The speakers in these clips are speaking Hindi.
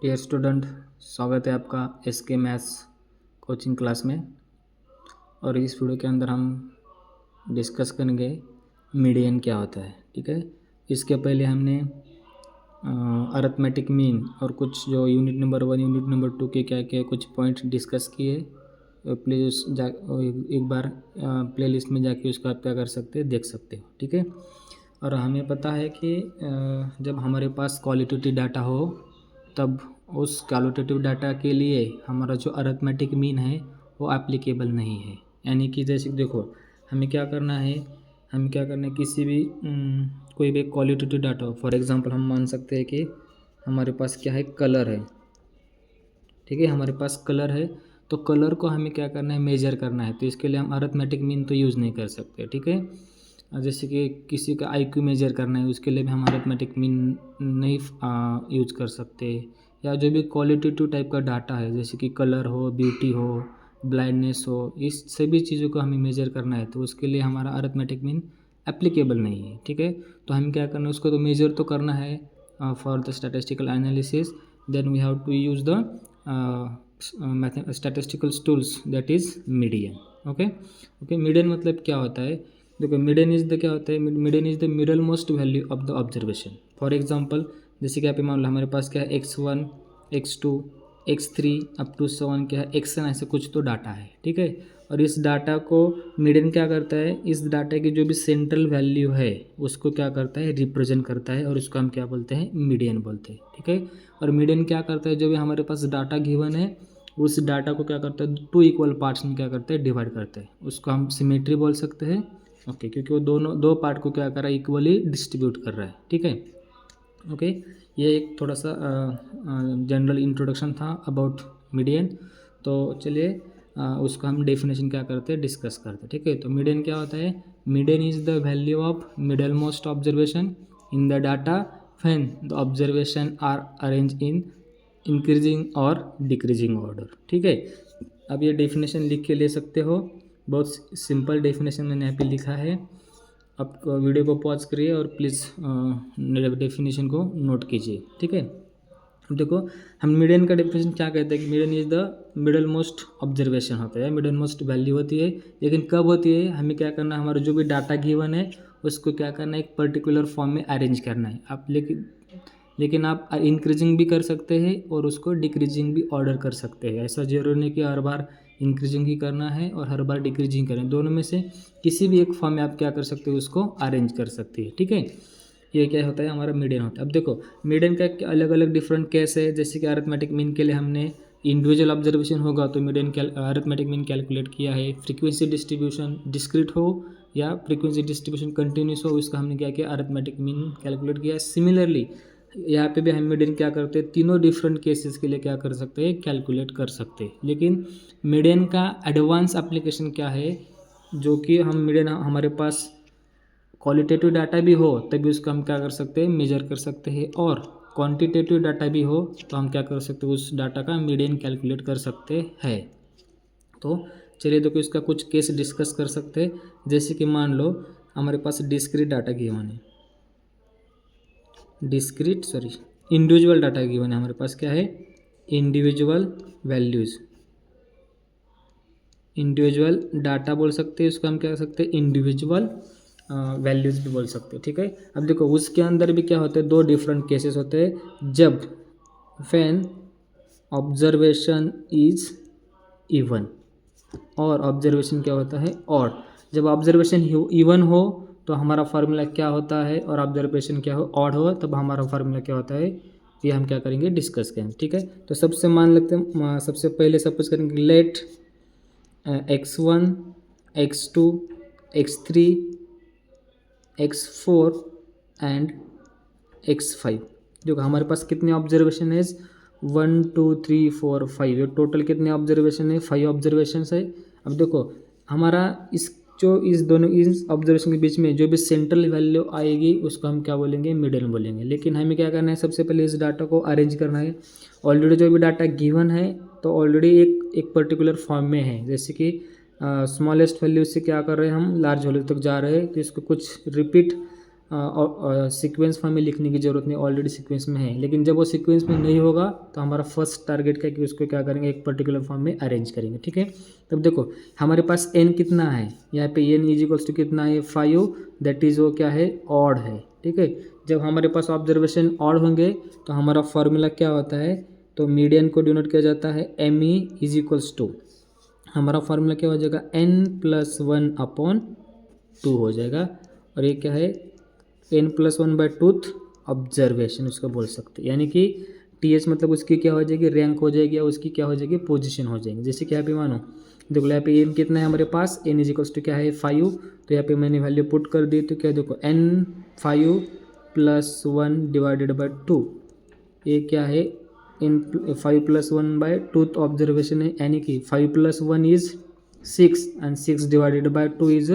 डियर स्टूडेंट, स्वागत है आपका एसके मैथ्स कोचिंग क्लास में। और इस वीडियो के अंदर हम डिस्कस करेंगे मीडियन क्या होता है। ठीक है, इसके पहले हमने अरिथमेटिक मीन और कुछ जो यूनिट नंबर 1 यूनिट नंबर 2 के क्या क्या कुछ पॉइंट डिस्कस किए। प्लीज़ एक बार प्लेलिस्ट में जाके उसका आप क्या कर सकते हैं, देख सकते हो। ठीक है, और हमें पता है कि जब हमारे पास क्वालिटेटिव डाटा हो तब उस क्वालिटेटिव डाटा के लिए हमारा जो अरिथमेटिक मीन है वो एप्लीकेबल नहीं है। यानी कि जैसे देखो, हमें क्या करना है, किसी भी कोई भी क्वालिटेटिव डाटा हो। फॉर एग्जांपल हम मान सकते हैं कि हमारे पास क्या है, कलर है। ठीक है, हमारे पास कलर है तो कलर को हमें क्या करना है, मेजर करना है। तो इसके लिए हम अरिथमेटिक मीन तो यूज़ नहीं कर सकते। ठीक है, जैसे कि किसी का आईक्यू मेजर करना है, उसके लिए भी हम अरिथमेटिक मीन नहीं यूज कर सकते। या जो भी क्वालिटेटिव टाइप का डाटा है, जैसे कि कलर हो, ब्यूटी हो, ब्लाइंडनेस हो, इस सभी चीज़ों को हमें मेजर करना है तो उसके लिए हमारा अरिथमेटिक मीन एप्लीकेबल नहीं है। ठीक है, तो हम क्या करना है, उसको तो मेजर तो करना है for the statistical analysis. Then we have to use the statistical tools, that is median. Okay, median मतलब क्या होता है, देखो मीडियन इज़ द क्या होता है, median is the middle most value of the observation. For example, जैसे कि आप मान लो हमारे पास क्या है, x1 x2 x3 up to 7 क्या है, xn, ऐसे कुछ तो डाटा है। ठीक है, और इस डाटा को मीडियन क्या करता है, इस डाटा की जो भी सेंट्रल वैल्यू है उसको क्या करता है, रिप्रेजेंट करता है, और उसको हम क्या बोलते हैं, मीडियन बोलते हैं। ठीक है, और मीडियन क्या करता है, जो भी हमारे पास डाटा गिवन है उस डाटा को क्या करता है, 2 इक्वल पार्ट्स में क्या करते हैं, डिवाइड करते हैं। उसको हम सिमेट्री बोल सकते हैं। ओके, क्योंकि वो दोनों दो पार्ट को क्या कर रहा है, इक्वली डिस्ट्रीब्यूट कर रहा है। ठीक है, ओके, ये एक थोड़ा सा जनरल इंट्रोडक्शन था अबाउट मीडियन। तो चलिए उसका हम डेफिनेशन क्या करते हैं, डिस्कस करते हैं। ठीक है, तो मीडियन क्या होता है, median is the value of middle most observation in the data when the observation are arrange in increasing और डिक्रीजिंग ऑर्डर। ठीक है, अब ये डेफिनेशन लिख के ले सकते हो, बहुत सिंपल डेफिनेशन मैंने यहाँ पे लिखा है। आप वीडियो को पॉज करिए और प्लीज़ डेफिनेशन को नोट कीजिए। ठीक है, अब देखो हम मीडियन का डेफिनेशन क्या कहते हैं कि median is the middle most observation होता है, मिडल मोस्ट वैल्यू होती है। लेकिन कब होती है, हमें क्या करना है, हमारा जो भी डाटा गिवन है उसको क्या करना है, एक पर्टिकुलर फॉर्म में अरेंज करना है। आप लेकिन आप इंक्रीजिंग भी कर सकते हैं और उसको डिक्रीजिंग भी ऑर्डर कर सकते हैं। ऐसा जरूरी नहीं कि हर बार इंक्रीजिंग ही करना है और हर बार डिक्रीजिंग करें, दोनों में से किसी भी एक फॉर्म में आप क्या कर सकते हो, उसको अरेंज कर सकते हैं। ठीक है, ये क्या होता है, हमारा मीडियन होता है। अब देखो मीडियन का अलग अलग डिफरेंट केस है। जैसे कि अरिथमेटिक मीन के लिए हमने इंडिविजुअल ऑब्जर्वेशन होगा तो मीडियन अरिथमेटिक मीन कैलकुलेट किया है। फ्रीक्वेंसी डिस्ट्रीब्यूशन डिस्क्रीट हो या फ्रीक्वेंसी डिस्ट्रीब्यूशन कंटिन्यूस हो, उसका हमने क्या किया, अरिथमेटिक मीन कैलकुलेट किया। सिमिलरली यहाँ पे भी हम मीडियन क्या करते हैं, तीनों डिफरेंट केसेस के लिए क्या कर सकते हैं, कैलकुलेट कर सकते हैं। लेकिन मीडियन का एडवांस एप्लीकेशन क्या है, जो कि हम मीडियन हमारे पास क्वालिटेटिव डाटा भी हो तभी उसको हम क्या कर सकते हैं, मेजर कर सकते हैं, और क्वांटिटेटिव डाटा भी हो तो हम क्या कर सकते हैं, उस डाटा का मीडियन कैलकुलेट कर सकते हैं। तो चलिए देखो इसका कुछ केस डिस्कस कर सकते हैं। जैसे कि मान लो हमारे पास डिस्क्रीट डाटा गिवन है, इंडिविजुअल डाटा गिवन है। हमारे पास क्या है, इंडिविजुअल वैल्यूज़, इंडिविजुअल डाटा बोल सकते हैं, उसको हम क्या कर सकते हैं, इंडिविजुअल वैल्यूज़ भी बोल सकते हैं। ठीक है, अब देखो उसके अंदर भी क्या होते हैं, दो डिफरेंट केसेस होते हैं। जब व्हेन ऑब्जर्वेशन इज इवन, और ऑब्जर्वेशन क्या होता है, ऑड। जब ऑब्जर्वेशन इवन हो तो हमारा फार्मूला क्या होता है, और ऑब्जर्वेशन क्या हो, ऑड हो, तब हमारा फार्मूला क्या होता है, ये हम क्या करेंगे, डिस्कस करेंगे। ठीक है, तो सबसे मान लेते हैं, सबसे पहले सपोज करेंगे, late x1 x2 x3 x4 and x5। देखो हमारे पास कितने ऑब्जर्वेशन है, 1 2 3 4 5, ये टोटल कितने ऑब्जर्वेशन है, 5 ऑब्जर्वेशन है। अब देखो हमारा इस दोनों इस ऑब्जर्वेशन के बीच में जो भी सेंट्रल वैल्यू आएगी उसको हम क्या बोलेंगे, मिडिल बोलेंगे। लेकिन हमें क्या करना है, सबसे पहले इस डाटा को अरेंज करना है। ऑलरेडी जो भी डाटा गिवन है तो ऑलरेडी एक पर्टिकुलर फॉर्म में है। जैसे कि स्मॉलेस्ट वैल्यू से क्या कर रहे हैं, हम लार्ज वैल्यू तक जा रहे हैं, तो इसको कुछ रिपीट सीक्वेंस में हमें लिखने की ज़रूरत नहीं, ऑलरेडी सीक्वेंस में है। लेकिन जब वो सीक्वेंस में नहीं होगा तो हमारा फर्स्ट टारगेट क्या है कि उसको क्या करेंगे, एक पर्टिकुलर फॉर्म में अरेंज करेंगे। ठीक है, तब देखो हमारे पास n कितना है, यहाँ पे n इज इक्वल्स टू कितना है 5, दैट इज़ वो क्या है, ऑड है। ठीक है, जब हमारे पास ऑब्जर्वेशन ऑड होंगे तो हमारा फॉर्मूला क्या होता है, तो मीडियन को डिनोट किया जाता है ME इज इक्वल्स टू, हमारा फार्मूला क्या हो जाएगा n+1/2 हो जाएगा। और ये क्या है, n+1/2 ऑब्जर्वेशन उसको बोल सकते हैं, यानी कि TH मतलब उसकी क्या हो जाएगी, रैंक हो जाएगी, या उसकी क्या हो जाएगी, पोजीशन हो जाएगी। जैसे कि यहाँ पे मानो देखो यहाँ पे n कितना है हमारे पास, n इज इक्वल्स टू क्या है 5, तो यहाँ पे मैंने वैल्यू पुट कर दी, तो क्या देखो n5+1/2, ये क्या है, इन 5+1/2 ऑब्जर्वेशन है, यानी कि 5+1 is 6 and 6/2 is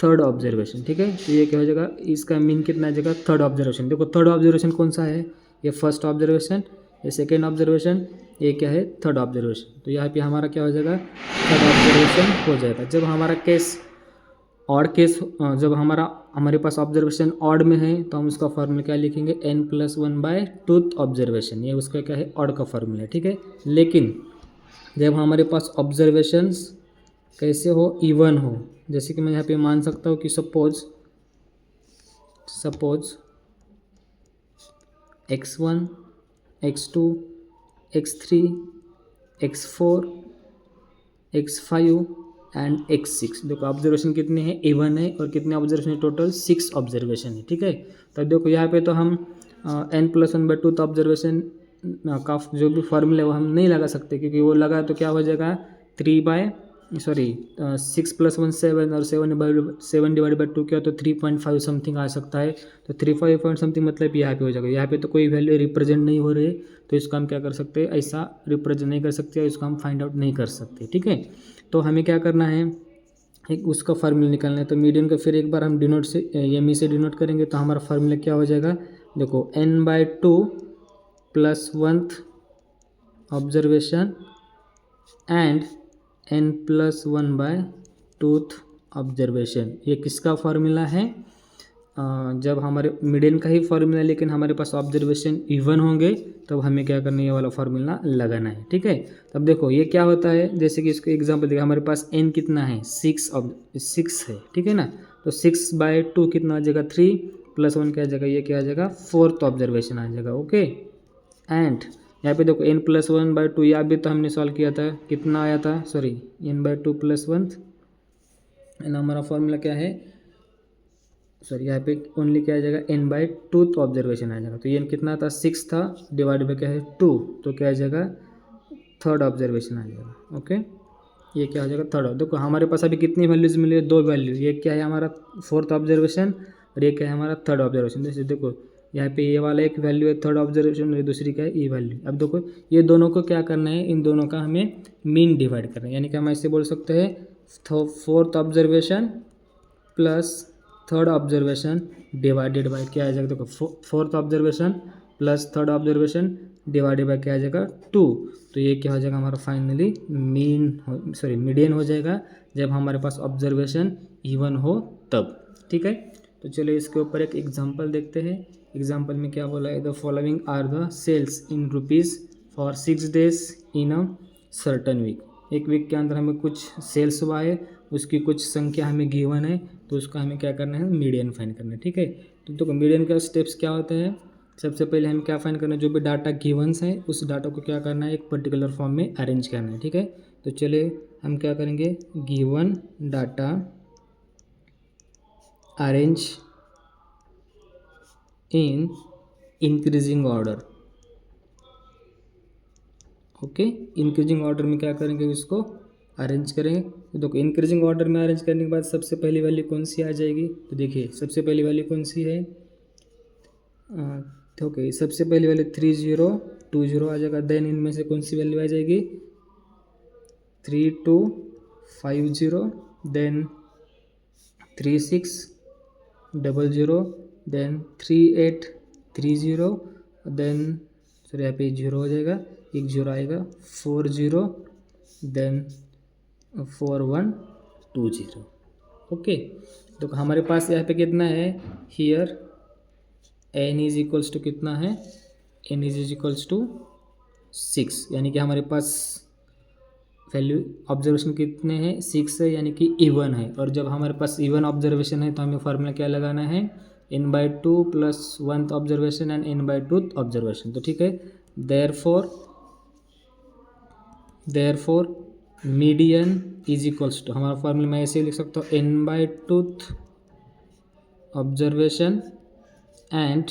third observation. ठीक है, तो ये क्या हो जाएगा, इसका मीन कितना आ जाएगा, थर्ड ऑब्जर्वेशन। देखो थर्ड ऑब्जर्वेशन कौन सा है, ये फर्स्ट ऑब्जर्वेशन, ये सेकेंड ऑब्जर्वेशन, ये क्या है, थर्ड ऑब्जर्वेशन। तो यहाँ पे हमारा क्या हो जाएगा, थर्ड ऑब्जर्वेशन हो जाएगा। जब हमारा केस ऑड केस, जब हमारे पास ऑब्जर्वेशन ऑड में है तो हम उसका फार्मूला क्या लिखेंगे, n+1/2 ऑब्जर्वेशन, ये उसका क्या है, ऑड का फार्मूला है। ठीक है, लेकिन जब हमारे पास ऑब्जर्वेशंस कैसे हो, इवन हो, जैसे कि मैं यहाँ पे मान सकता हूँ कि suppose x1 x2 x3 x4 x5 and x6, देखो ऑब्जर्वेशन कितने हैं, इवन है, और कितने ऑब्जर्वेशन टोटल, 6 ऑब्जर्वेशन है। ठीक है, तब देखो यहाँ पे तो हम n+1/2 ऑब्जर्वेशन का जो भी फॉर्मूला है वो हम नहीं लगा सकते, क्योंकि वो लगा तो क्या हो जाएगा 6+1 7, और 7/2 क्या, तो 3.5 समथिंग आ सकता है। तो 3.5 पॉइंट समथिंग मतलब यहाँ पे हो जाएगा, यहाँ पे तो कोई वैल्यू रिप्रेजेंट नहीं हो रही है, तो इसको हम क्या कर सकते हैं, ऐसा रिप्रेजेंट नहीं कर सकते, इसको हम फाइंड आउट नहीं कर सकते। ठीक है, तो हमें क्या करना है, एक उसका फार्मूला निकालना है। तो मीडियन का फिर एक बार हम डिनोट से ME से डिनोट करेंगे, तो हमारा फार्मूला क्या हो जाएगा, देखो n/2 +1th observation and n+1/2 observation, ये किसका फार्मूला है, जब हमारे मीडियन का ही फार्मूला, लेकिन हमारे पास ऑब्जर्वेशन इवन होंगे तब हमें क्या करना है, ये वाला फार्मूला लगाना है। ठीक है, तब देखो ये क्या होता है, जैसे कि इसको एग्जांपल देखिए, हमारे पास n कितना है, 6 है। ठीक है ना, तो 6/2 कितना आ जाएगा, 3 +1 क्या आ जाएगा, ये क्या आ जाएगा, 4th ऑब्जर्वेशन आ जाएगा। ओके, एंड यहाँ पे देखो n+1/2, यहाँ भी तो हमने सॉल्व किया था, कितना आया था, सॉरी n/2 +1, एंड हमारा फॉर्मूला क्या है, सॉरी यहाँ पे ओनली क्या आ जाएगा, n/2 ऑब्जर्वेशन आ जाएगा। तो ये कितना था, 6 था, डिवाइड बाई क्या है 2, तो क्या आ जाएगा, थर्ड ऑब्जर्वेशन आ जाएगा। ओके, ये क्या हो जाएगा, थर्ड। देखो हमारे पास अभी कितनी वैल्यूज मिली है, 2 वैल्यू, ये क्या है हमारा 4th ऑब्जर्वेशन, और ये क्या है हमारा थर्ड ऑब्जर्वेशन। जैसे देखो यहाँ पे ये वाला एक वैल्यू है थर्ड ऑब्जर्वेशन, और दूसरी क्या है, ये वैल्यू। अब देखो ये दोनों को क्या करना है, इन दोनों का हमें मीन डिवाइड करना है, यानी कि हम ऐसे बोल सकते हैं 4th observation plus third observation divided by क्या आ जाएगा, देखो 4th observation plus third observation divided by क्या आ जाएगा 2, तो ये क्या हो जाएगा हमारा फाइनली मीडियन हो जाएगा, जब हमारे पास ऑब्जर्वेशन इवन हो तब। ठीक है, तो चलिए इसके ऊपर एक एग्जांपल देखते हैं। एग्जांपल में क्या बोला है, the following are the sales in rupees for 6 days in a certain week. एक वीक के अंदर हमें कुछ सेल्स हुआ है, उसकी कुछ संख्या हमें गिवन है, तो उसका हमें क्या करना है, मीडियन फाइंड करना है। ठीक है, तो मीडियन का स्टेप्स क्या होते हैं, सबसे पहले हम क्या फाइंड करना है, जो भी डाटा गिवंस है उस डाटा को क्या करना है, एक पर्टिकुलर फॉर्म में अरेंज करना है। ठीक है, तो चलिए हम क्या करेंगे, given data arrange in increasing order. Okay, increasing order में क्या करेंगे, इसको अरेंज करेंगे। तो देखो इंक्रीजिंग ऑर्डर में अरेंज करने के बाद सबसे पहली वैल्यू कौन सी आ जाएगी, तो देखिए सबसे पहली वैल्यू कौन सी है, ओके सबसे पहली वैल्यू 3020 आ जाएगा। देन इनमें से कौन सी वैल्यू आ जाएगी, 3250, देन 3600, देन 3830, देन सॉरी यहाँ पे 0 हो जाएगा, एक 0 आएगा, 40, देन 4120। ओके, तो हमारे पास यहाँ पे कितना है, here n is equals to कितना है, n इज इक्वल्स टू 6, यानी कि हमारे पास वैल्यू ऑब्जर्वेशन कितने हैं, 6 है, यानी कि इवन है। और जब हमारे पास इवन ऑब्जर्वेशन है तो हमें फार्मूला क्या लगाना है, n/2 plus 1th observation and n/2th observation. तो ठीक है, therefore median is equals to, हमारा फार्मूला मैं ऐसे लिख सकता हूँ, n/2th observation and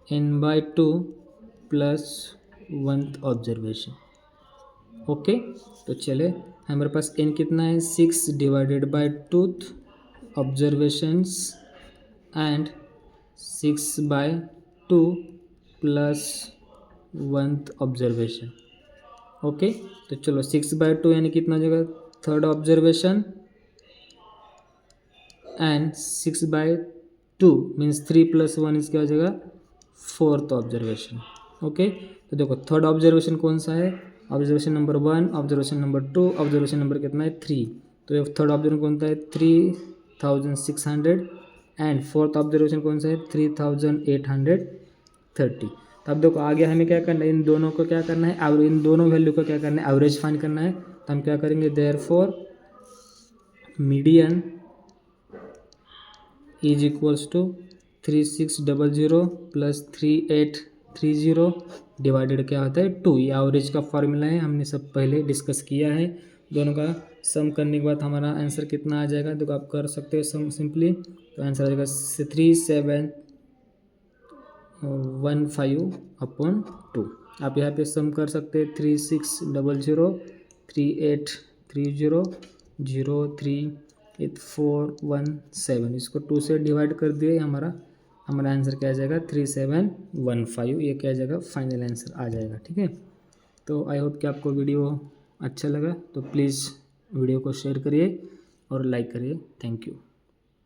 n/2 plus 1th observation. Okay, तो चले हमारे पास n कितना है, 6 divided by 2th observations and 6/2 plus 1th observation. Okay, तो चलो 6/2 यानी कितना हो जाएगा, 3rd ऑब्जर्वेशन एंड 6/2 मीन्स 3 + 1 इसका हो जाएगा 4th ऑब्जर्वेशन। ओके, तो देखो 3rd ऑब्जर्वेशन कौन सा है, observation number 1, observation number 2, observation number कितना है 3। तो ये 3rd ऑब्जर्वेशन कौन सा है 3600 एंड 4th ऑब्जर्वेशन कौन सा है 3830। तो अब देखो आगे हमें क्या करना है, इन दोनों को क्या करना है, और इन दोनों वैल्यू को क्या करना है, एवरेज फाइंड करना है। तो हम क्या करेंगे, therefore median is equals to 3600 plus 3830 divided क्या होता है 2। ये एवरेज का फॉर्मूला है, हमने सब पहले डिस्कस किया है। दोनों का सम करने के बाद हमारा आंसर कितना आ जाएगा, देखो आप कर सकते हो सम सिंपली। तो आंसर आ जाएगा 3715/2। आप यहाँ पे सम कर सकते हैं 3600 3830 03817, इसको 2 से डिवाइड कर दिए, हमारा आंसर क्या आ जाएगा 3715। ये क्या आ जाएगा, फाइनल आंसर आ जाएगा। ठीक है, तो आई होप कि आपको वीडियो अच्छा लगा, तो प्लीज़ वीडियो को शेयर करिए और लाइक करिए। Thank you.